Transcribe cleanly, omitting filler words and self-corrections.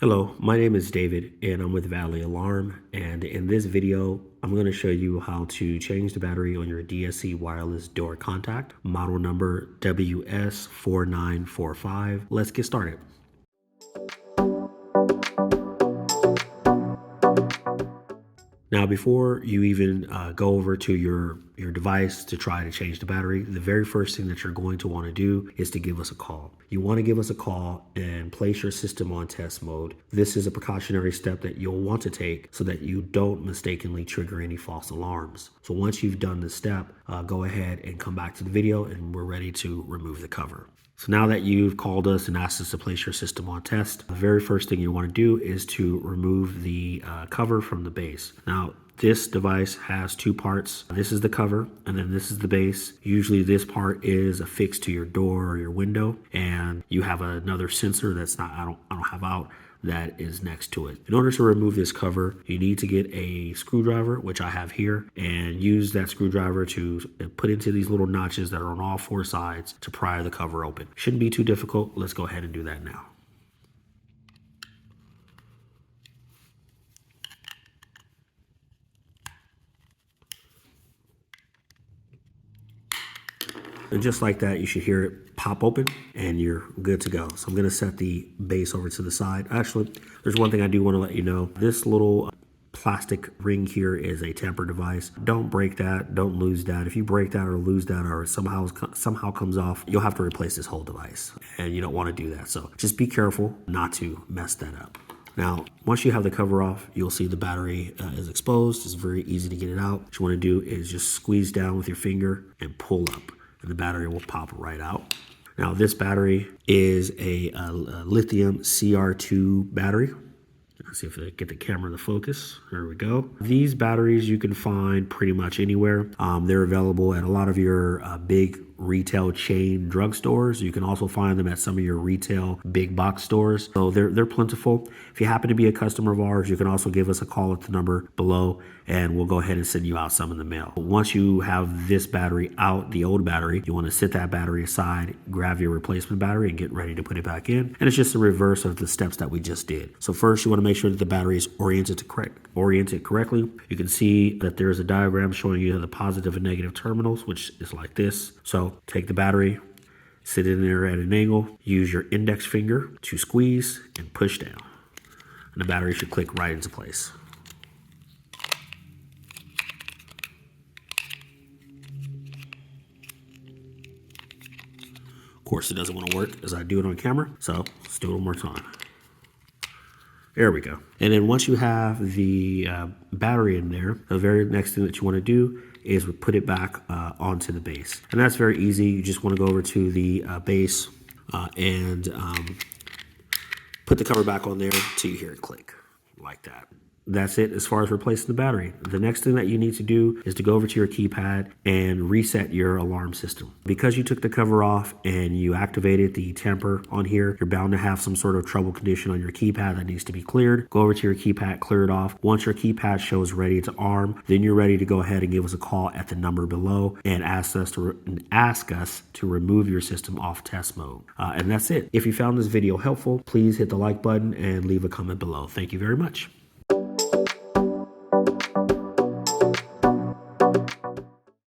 Hello, my name is David and I'm with Valley Alarm, and in this video I'm going to show you how to change the battery on your DSC wireless door contact, model number WS4945. Let's get started. Now, before you even go over to your device to try to change the battery, the very first thing that you're going to want to do is to give us a call. You want to give us a call and place your system on test mode. This is a precautionary step that you'll want to take so that you don't mistakenly trigger any false alarms. So once you've done this step, go ahead and come back to the video and we're ready to remove the cover. So now that you've called us and asked us to place your system on test, the very first thing you want to do is to remove the cover from the base. Now, this device has two parts. This is the cover, and then this is the base. Usually this part is affixed to your door or your window, and you have another sensor that's not, I don't have out, that is next to it. In order to remove this cover, you need to get a screwdriver, which I have here, and use that screwdriver to put into these little notches that are on all four sides to pry the cover open. Shouldn't be too difficult. Let's go ahead and do that now. And just like that, you should hear it pop open and you're good to go. So I'm going to set the base over to the side. Actually, there's one thing I do want to let you know. This little plastic ring here is a tamper device. Don't break that. Don't lose that. If you break that or lose that or somehow comes off, you'll have to replace this whole device. And you don't want to do that. So just be careful not to mess that up. Now, once you have the cover off, you'll see the battery is exposed. It's very easy to get it out. What you want to do is just squeeze down with your finger and pull up. And the battery will pop right out. Now, this battery is a lithium CR2 battery. Let's see if I get the camera to focus. There we go. These batteries you can find pretty much anywhere. They're available at a lot of your big retail chain drugstores. You can also find them at some of your retail big box stores. So they're plentiful. If you happen to be a customer of ours, you can also give us a call at the number below and we'll go ahead and send you out some in the mail. Once you have this battery out, the old battery, you want to set that battery aside, grab your replacement battery and get ready to put it back in. And it's just a reverse of the steps that we just did. So first you want to make sure that the battery is oriented correctly. You can see that there's a diagram showing you the positive and negative terminals, which is like this. So take the battery, sit in there at an angle, use your index finger to squeeze and push down. And the battery should click right into place. Of course, it doesn't want to work as I do it on camera, so let's do it one more time. There we go. And then once you have the battery in there, the very next thing that you want to do is put it back onto the base. And that's very easy. You just want to go over to the base and put the cover back on there until you hear it click, like that. That's it as far as replacing the battery. The next thing that you need to do is to go over to your keypad and reset your alarm system. Because you took the cover off and you activated the tamper on here, you're bound to have some sort of trouble condition on your keypad that needs to be cleared. Go over to your keypad, clear it off. Once your keypad shows ready to arm, then you're ready to go ahead and give us a call at the number below and ask us to remove your system off test mode. And that's it. If you found this video helpful, please hit the like button and leave a comment below. Thank you very much.